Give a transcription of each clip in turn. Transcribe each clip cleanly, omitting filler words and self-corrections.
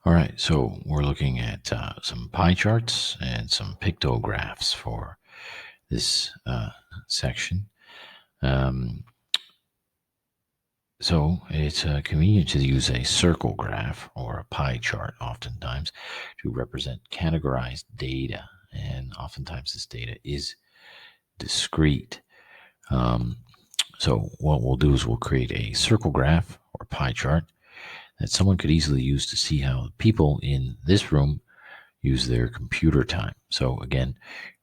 All right, so we're looking at some pie charts and some pictographs for this section. So it's convenient to use a circle graph or a pie chart oftentimes to represent categorized data. And oftentimes this data is discrete. So what we'll do is we'll create a circle graph or pie chart that someone could easily use to see how people in this room use their computer time. So again,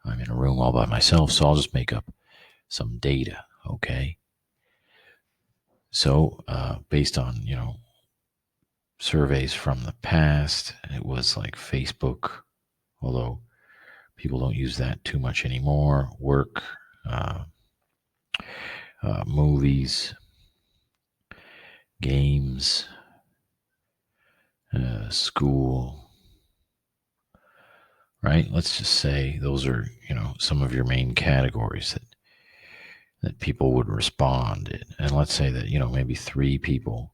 I'm in a room all by myself, so I'll just make up some data, okay? So based on, surveys from the past, it was like Facebook, although people don't use that too much anymore, work, movies, games, school, right? Let's just say those are, some of your main categories that people would respond in. And let's say that, maybe 3 people,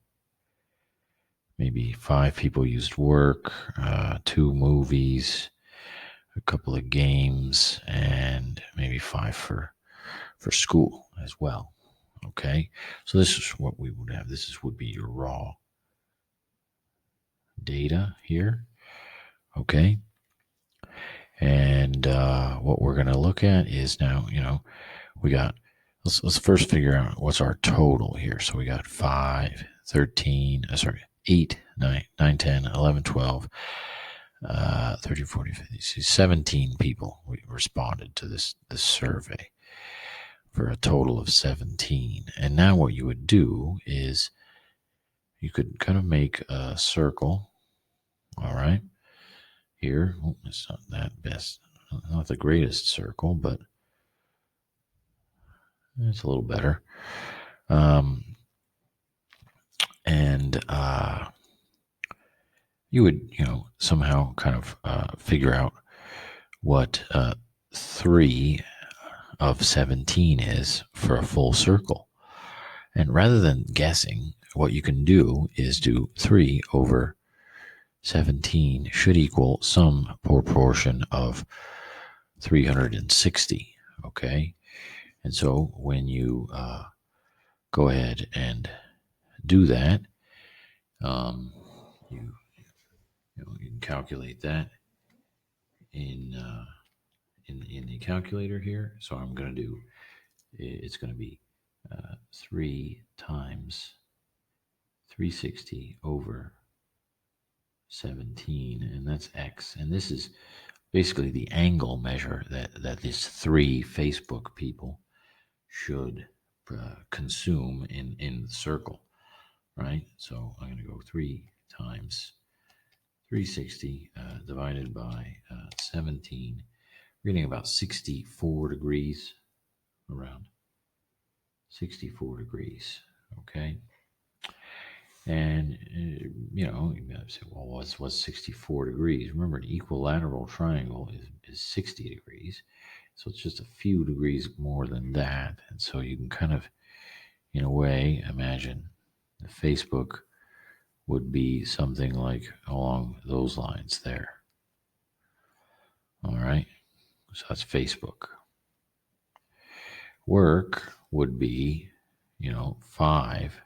maybe 5 people used work, 2 movies, a couple of games, and maybe 5 for school as well. Okay, so this is what we would have. Would be your raw data here. Okay, and what we're going to look at is now, we got, let's first figure out what's our total here. So we got 5, 13, 8, 9, 10, 11, 12, 30, 40, 50, 17 people we responded to this survey for a total of 17. And now what you would do is you could kind of make a circle. All right. Here, it's not that best, not the greatest circle, but it's a little better. And you would, somehow kind of figure out what 3 of 17 is for a full circle. And rather than guessing, what you can do is do 3 over 17 should equal some proportion of 360. Okay. And so when you go ahead and do that, you can calculate that in the calculator here. So I'm going to do, it's going to be 3 times 360 over 17, and that's X. And this is basically the angle measure that these 3 Facebook people should consume in the circle, right? So I'm going to go 3 times 360 divided by 17. We're getting about 64 degrees, around 64 degrees, okay? And, you might say, well, what's 64 degrees? Remember, an equilateral triangle is 60 degrees. So it's just a few degrees more than that. And so you can kind of, in a way, imagine the Facebook would be something like along those lines there. All right. So that's Facebook. Work would be, 5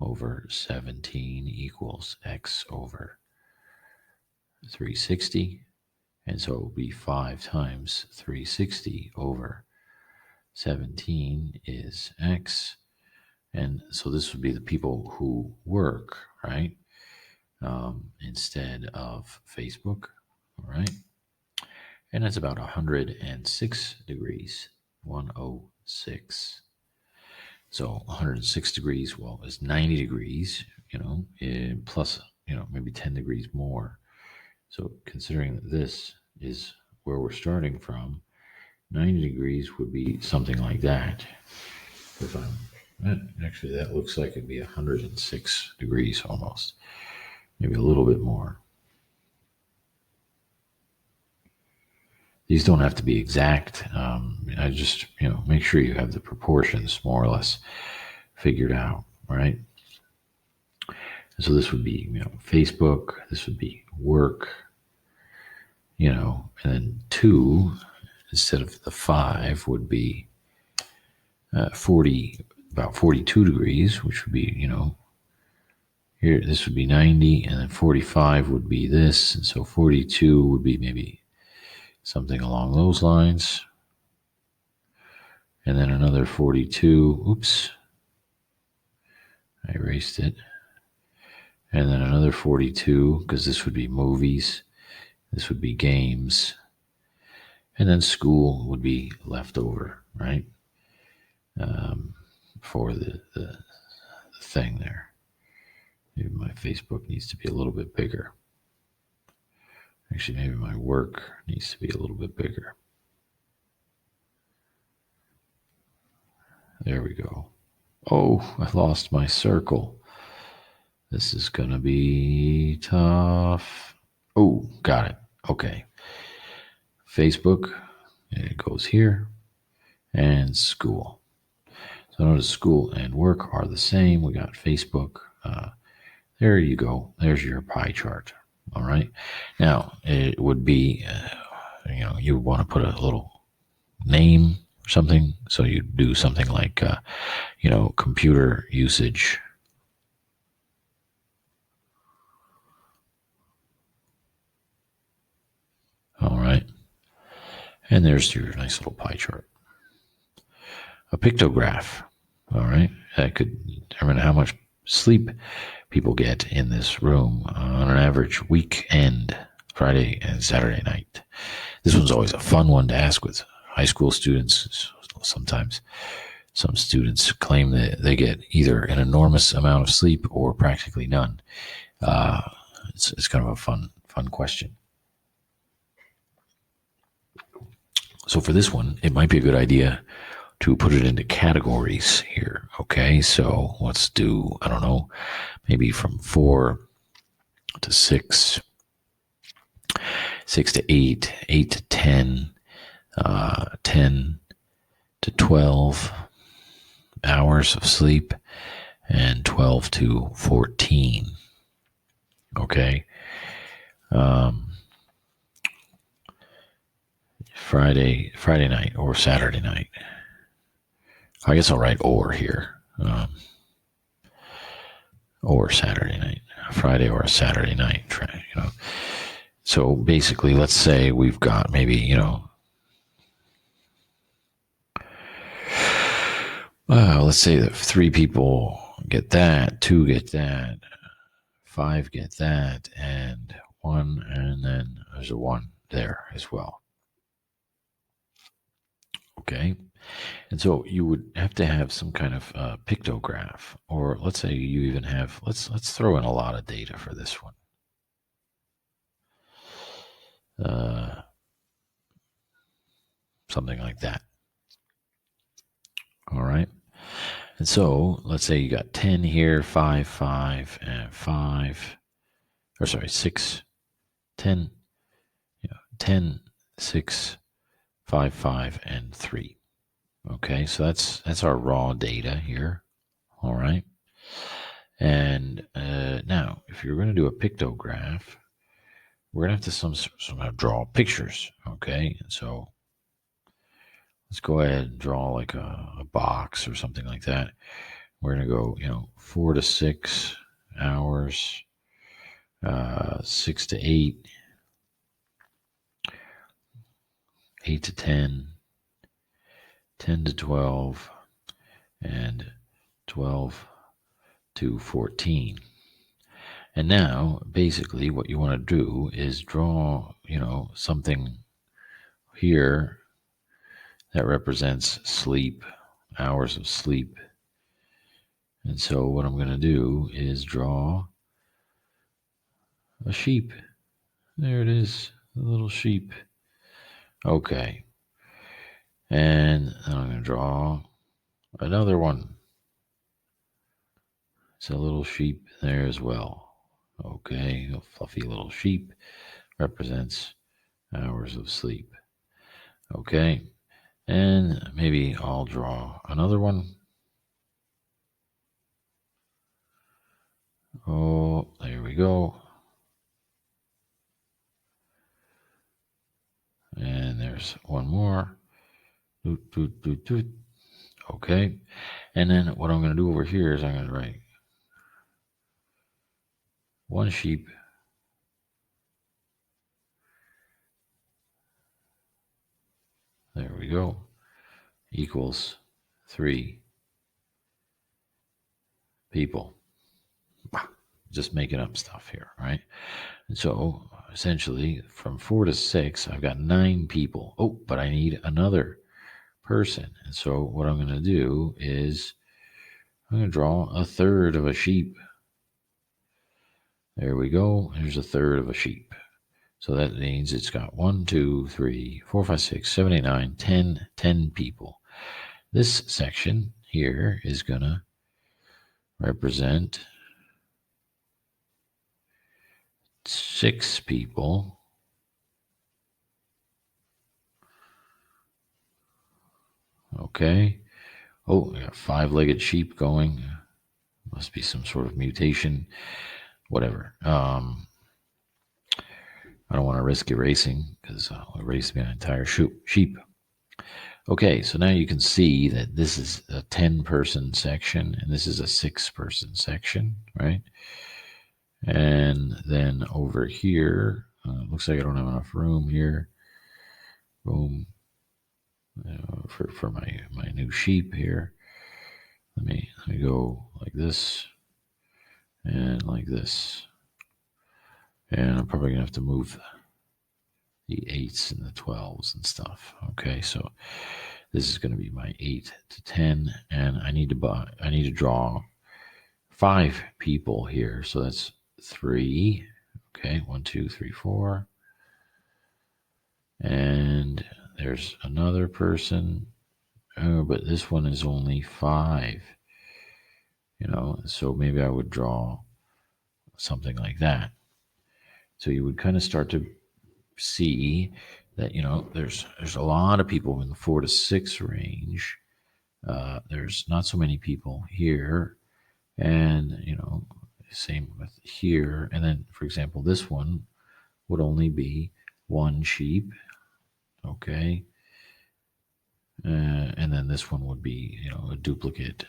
over 17 equals X over 360. And so it will be 5 times 360 over 17 is X. And so this would be the people who work, right? Instead of Facebook, all right? And that's about 106 degrees, 106. So 106 degrees, well, is 90 degrees, plus, maybe 10 degrees more. So considering that this is where we're starting from, 90 degrees would be something like that. Actually, that looks like it'd be 106 degrees almost, maybe a little bit more. These don't have to be exact. I just, make sure you have the proportions more or less figured out, right? So this would be, Facebook. This would be work, and then 2 instead of the 5 would be 40, about 42 degrees, which would be, here, this would be 90, and then 45 would be this. And so 42 would be maybe something along those lines. And then another 42. Oops. I erased it. And then another 42, because this would be movies. This would be games. And then school would be left over, right? For the thing there. Maybe my Facebook needs to be a little bit bigger. Actually, maybe my work needs to be a little bit bigger. There we go. Oh, I lost my circle. This is going to be tough. Oh, got it. Okay. Facebook, it goes here, and school. So notice school and work are the same. We got Facebook. There you go. There's your pie chart. All right. Now, it would be, you want to put a little name or something. So you do something like, computer usage. All right. And there's your nice little pie chart. A pictograph. All right. That could determine how much sleep people get in this room on an average weekend, Friday and Saturday night. This one's always a fun one to ask with high school students. Sometimes some students claim that they get either an enormous amount of sleep or practically none. It's kind of a fun question. So for this one, it might be a good idea to put it into categories here. Okay, so let's do, I don't know, maybe from 4 to 6, 6 to 8, 8 to 10, 10 to 12 hours of sleep, and 12 to 14. Okay. Friday night or Saturday night. I guess I'll write or here. Or Saturday night, Friday or a Saturday night, So basically, let's say we've got maybe, let's say that 3 people get that, 2 get that, 5 get that, and 1, and then there's a 1 there as well. Okay. And so you would have to have some kind of pictograph, or let's say you even have, let's throw in a lot of data for this one. Something like that. All right. And so let's say you got 10 here, 5, 5, and 5, or sorry, 6, 10, 10, 6, 5, 5, and 3. Okay, so that's our raw data here. All right. And now, if you're going to do a pictograph, we're going to have to somehow draw pictures. Okay, and so let's go ahead and draw like a box or something like that. We're going to go, 4 to 6 hours, 6 to 8, 8 to 10, 10 to 12, and 12 to 14. And now, basically, what you want to do is draw, something here that represents sleep, hours of sleep. And so what I'm going to do is draw a sheep. There it is, a little sheep. Okay. And I'm going to draw another one. It's a little sheep there as well. Okay, a fluffy little sheep represents hours of sleep. Okay, and maybe I'll draw another one. Oh, there we go. And there's one more. Doot, doot, doot, doot. Okay. And then what I'm going to do over here is I'm going to write one sheep. There we go. Equals 3 people. Just making up stuff here, right? And so essentially from 4 to 6, I've got 9 people. Oh, but I need another person. And so what I'm going to do is I'm going to draw a third of a sheep. There we go. There's a third of a sheep. So that means it's got 1, 2, 3, 4, 5, 6, 7, 8, 9, 10 people. This section here is going to represent 6 people. Okay. Oh, we got 5-legged sheep going. Must be some sort of mutation. Whatever. I don't want to risk erasing because I'll erase my entire sheep. Okay, so now you can see that this is a 10-person section and this is a 6-person section, right? And then over here, looks like I don't have enough room here. Boom. For my new sheep here. Let me go like this and like this. And I'm probably going to have to move the 8s and the 12s and stuff. Okay, so this is going to be my 8 to 10, and I need to draw 5 people here. So that's 3. Okay, 1, 2, 3, 4. And there's another person. Oh, but this one is only 5. So maybe I would draw something like that. So you would kind of start to see that there's a lot of people in the 4 to 6 range. There's not so many people here, and same with here. And then, for example, this one would only be 1 sheep. Okay, and then this one would be a duplicate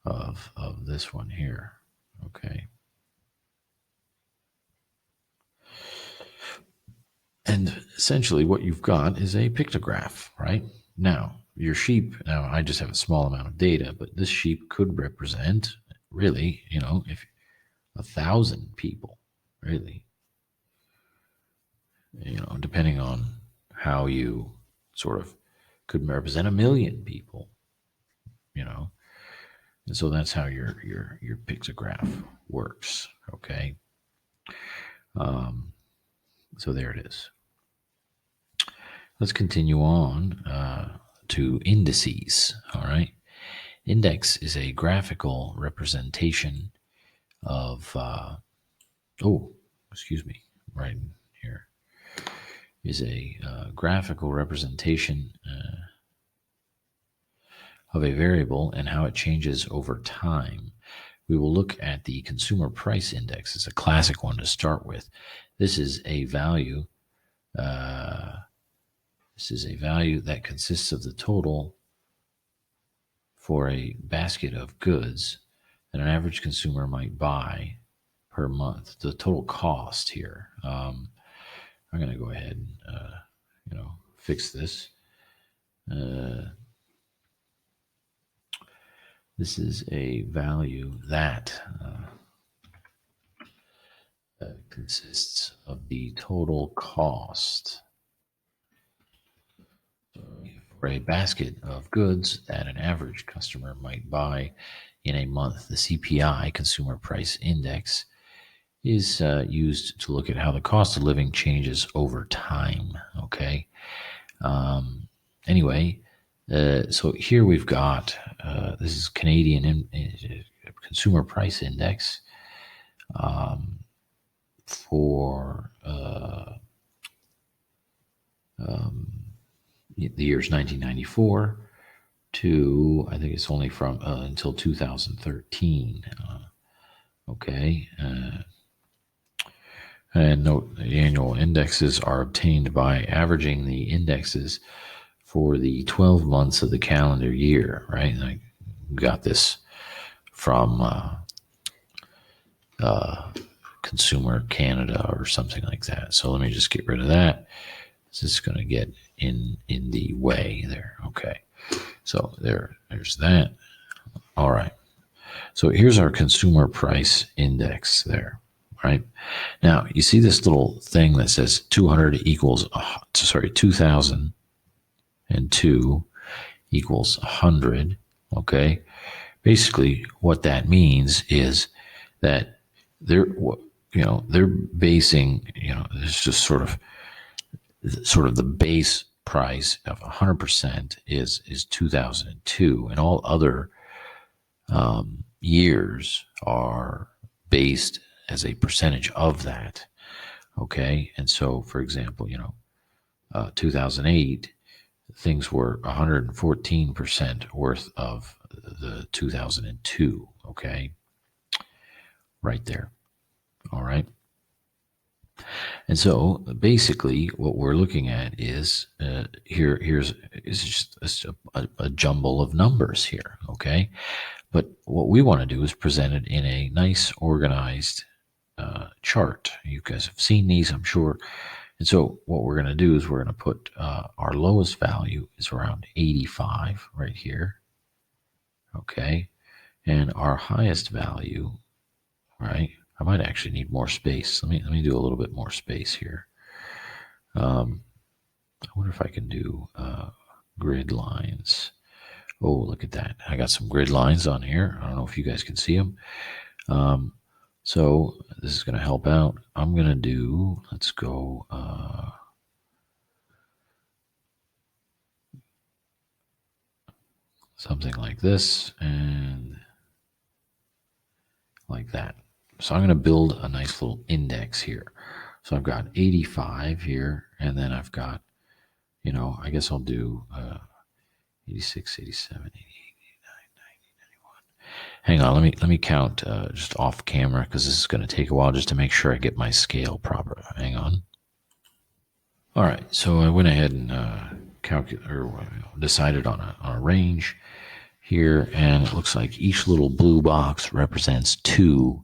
of this one here. Okay. And essentially what you've got is a pictograph, right? Now, your sheep, now I just have a small amount of data, but this sheep could represent really, if 1,000 people, really, depending on how you sort of could represent 1,000,000 people, and so that's how your pictograph works. Okay. So there it is. Let's continue on to indices. All right. Index is a graphical representation of, right here is a graphical representation of a variable and how it changes over time. We will look at the consumer price index. It's a classic one to start with. This is a value. This is a value that consists of the total for a basket of goods that an average consumer might buy per month. The total cost here. I'm going to go ahead and fix this. This is a value that consists of the total cost for a basket of goods that an average customer might buy in a month. The CPI, Consumer Price Index, is used to look at how the cost of living changes over time. Okay. Anyway, so here we've got this is Canadian Consumer Price Index for the years 1994 to, I think it's only from until 2013. Okay. And note the annual indexes are obtained by averaging the indexes for the 12 months of the calendar year, right? And I got this from Consumer Canada or something like that. So let me just get rid of that. This is going to get in the way there. Okay. So there's that. All right. So here's our consumer price index there, right? Now, you see this little thing that says 200 equals, 2002 equals 100, okay? Basically, what that means is that they're basing, it's just sort of the base price of 100% is 2002, and all other years are based as a percentage of that. Okay. And so, for example, 2008, things were 114% worth of the 2002. Okay. Right there. All right. And so basically what we're looking at is here's just a jumble of numbers here. Okay. But what we want to do is present it in a nice organized chart. You guys have seen these, I'm sure. And so what we're going to do is we're going to put our lowest value is around 85 right here. Okay. And our highest value, right? I might actually need more space. Let me do a little bit more space here. I wonder if I can do grid lines. Oh, look at that. I got some grid lines on here. I don't know if you guys can see them. So this is going to help out. I'm going to do, let's go, something like this and like that. So I'm going to build a nice little index here. So I've got 85 here, and then I've got, I guess I'll do 86, 87, 88, 89, 90, 91. Hang on, let me count just off camera because this is going to take a while just to make sure I get my scale proper. Hang on. All right, so I went ahead and decided on a range here, and it looks like each little blue box represents two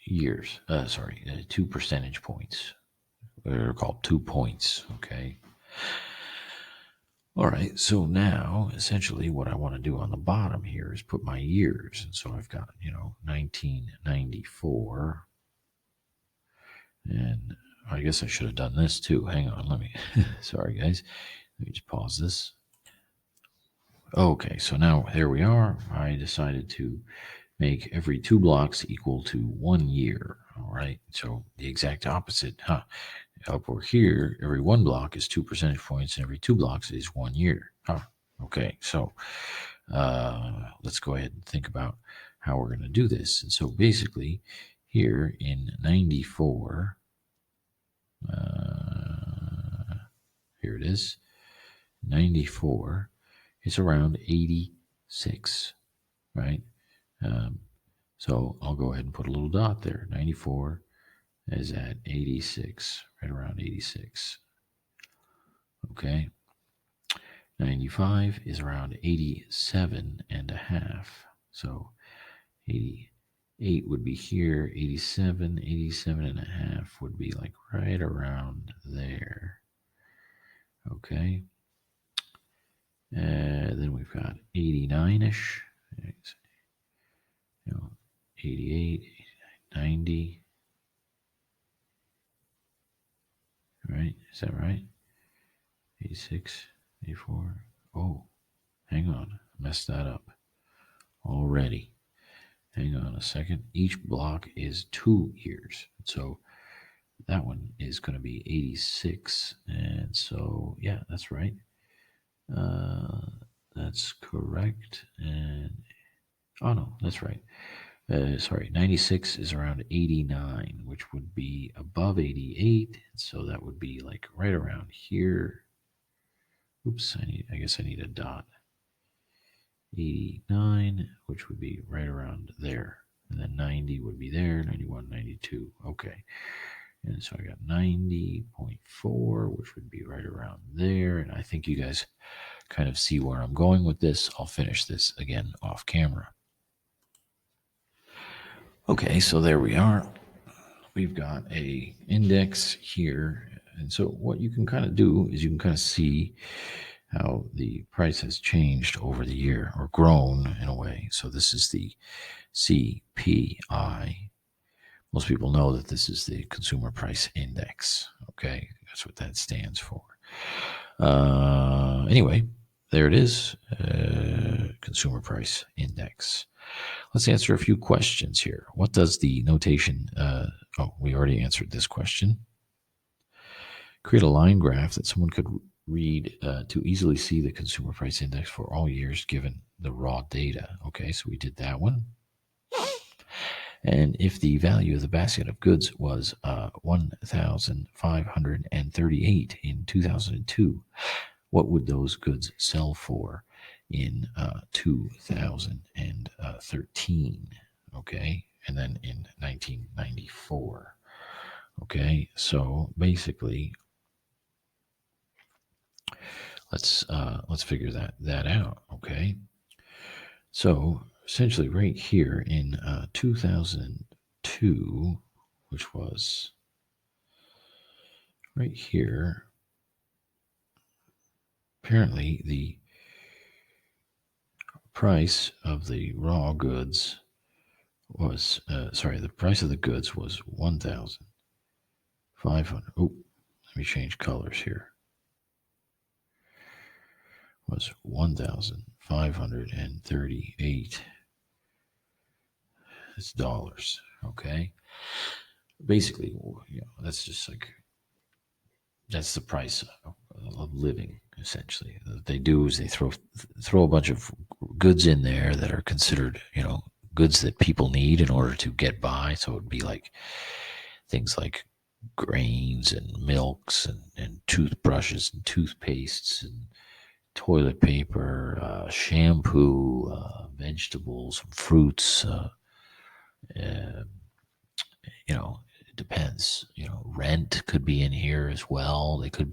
years. 2 percentage points. They're called 2 points. Okay. All right. So now, essentially, what I want to do on the bottom here is put my years, and so I've got 1994, and I guess I should have done this too. Hang on. Let me. Sorry, guys. Let me just pause this. Okay, so now there we are. I decided to make every 2 blocks equal to 1 year. All right, so the exact opposite. Up over here, every 1 block is 2 percentage points, and every 2 blocks is 1 year. Okay, so let's go ahead and think about how we're going to do this. And so basically, here in 94, here it is, 94. It's around 86, right? So I'll go ahead and put a little dot there. 94 is at 86, right around 86. Okay. 95 is around 87 and a half. So 88 would be here. 87 and a half would be like right around there. Okay. Then we've got 89-ish, 88, 90. Right? Is that right? 86, 84. Oh, hang on. I messed that up already. Hang on a second. Each block is 2 years. So that one is going to be 86. And so, yeah, that's right. That's correct. And oh no, that's right. 96 is around 89, which would be above 88. So that would be like right around here. Oops, I guess I need a dot. 89, which would be right around there. And then 90 would be there, 91, 92. Okay. And so I got 90.4, which would be right around there. And I think you guys kind of see where I'm going with this. I'll finish this again off camera. Okay, so there we are. We've got a index here. And so what you can kind of do is you can kind of see how the price has changed over the year or grown in a way. So this is the CPI. Most people know that this is the Consumer Price Index. Okay, that's what that stands for. Anyway, there it is, Consumer Price Index. Let's answer a few questions here. What does the notation, we already answered this question. Create a line graph that someone could read to easily see the Consumer Price Index for all years given the raw data. Okay, so we did that one. And if the value of the basket of goods was 1,538 in 2002, what would those goods sell for in 2013? Okay, and then in 1994. Okay, so basically, let's figure that out. Okay, so essentially, right here in 2002, which was right here, apparently the price of the raw goods was the price of the goods was 1,500. Oh, let me change colors here. Was 1,538. It's dollars. Okay. Basically, that's just like that's the price of living. Essentially, what they do is they throw a bunch of goods in there that are considered, goods that people need in order to get by. So it would be like things like grains and milks and toothbrushes and toothpastes and toilet paper, shampoo, vegetables, fruits. It depends. Rent could be in here as well. They could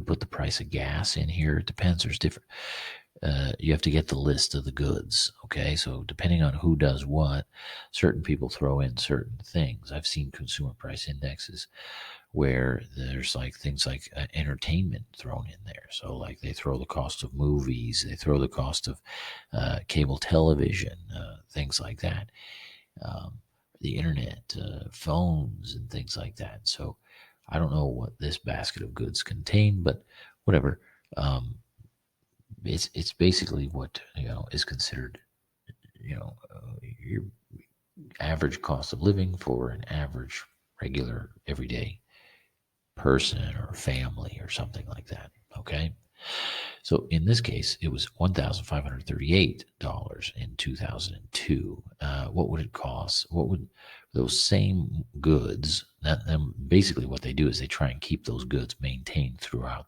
put the price of gas in here. It depends. There's different. You have to get the list of the goods. Okay, so depending on who does what, certain people throw in certain things. I've seen consumer price indexes where there's like things like entertainment thrown in there. So like they throw the cost of movies, they throw the cost of cable television, things like that. The internet, phones, and things like that. So I don't know what this basket of goods contain, but whatever. It's basically what is considered your average cost of living for an average, regular, everyday person or family or something like that. Okay. So in this case, it was $1,538 in 2002. What would it cost? What would those same goods? Basically, what they do is they try and keep those goods maintained throughout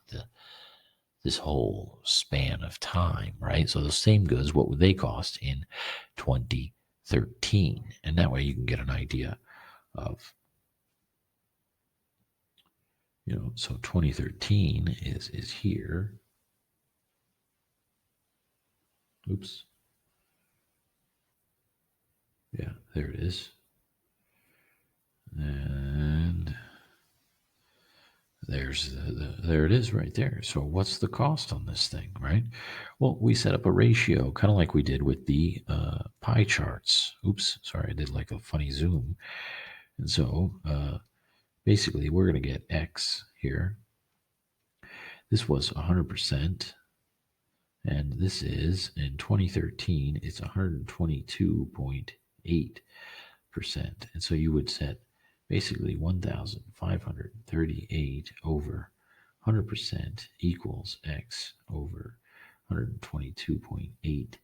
this whole span of time, right? So those same goods, what would they cost in 2013? And that way, you can get an idea of. So 2013 is here. Oops. Yeah, there it is. And there's there it is right there. So what's the cost on this thing, right? Well, we set up a ratio, kind of like we did with the pie charts. Oops, sorry, I did like a funny zoom. And so basically, we're going to get X here. This was 100%. And this is, in 2013, it's 122.8%. And so you would set basically 1,538 over 100% equals X over 122.8.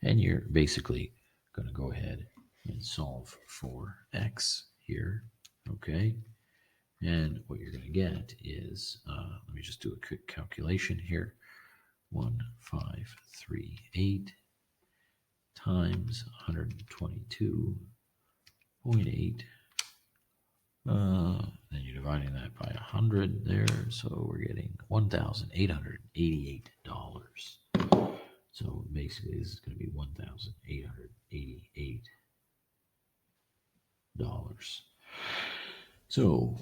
And you're basically going to go ahead and solve for X here. Okay. And what you're going to get is, let me just do a quick calculation here. 1,538 times 122.8. Then you're dividing that by 100 there, so we're getting $1,888. So basically, this is going to be $1,888. So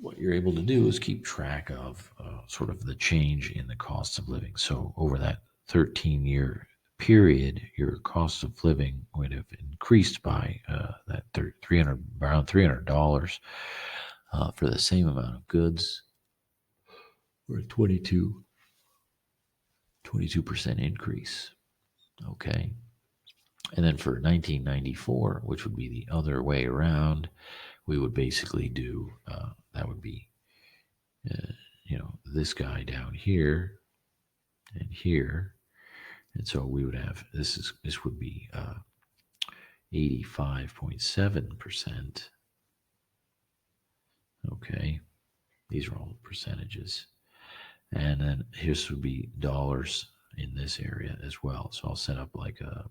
what you're able to do is keep track of sort of the change in the cost of living. So over that 13-year period, your cost of living would have increased by that around $300 for the same amount of goods, or a 22% increase. Okay. And then for 1994, which would be the other way around, we would basically do that would be this guy down here and here, and so we would have this would be 85.7%. Okay, these are all percentages, and then this would be dollars in this area as well. So I'll set up like a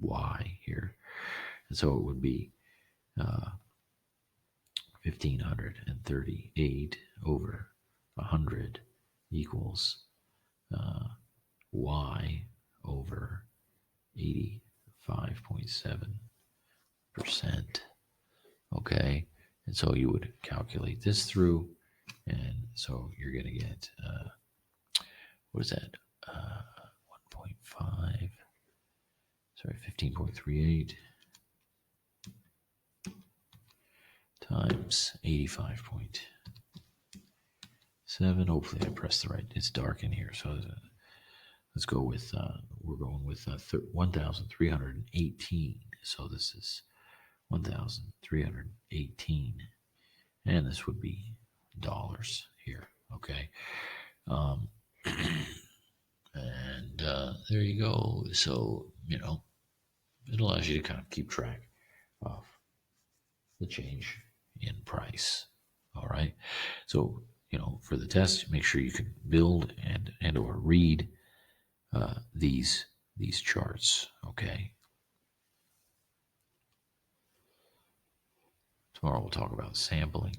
Y here, and so it would be 1,538 over 100 equals Y over 85.7%. Okay, and so you would calculate this through, and so you're going to get what is that? 1.5. Sorry, 15.38 times 85.7. Hopefully I pressed the right. It's dark in here, so let's go with we're going with 1,318. So this is 1,318, and this would be dollars here. Okay, and there you go. So it allows you to kind of keep track of the change in price. All right. So, for the test, make sure you can build and or read these charts. Okay. Tomorrow we'll talk about sampling.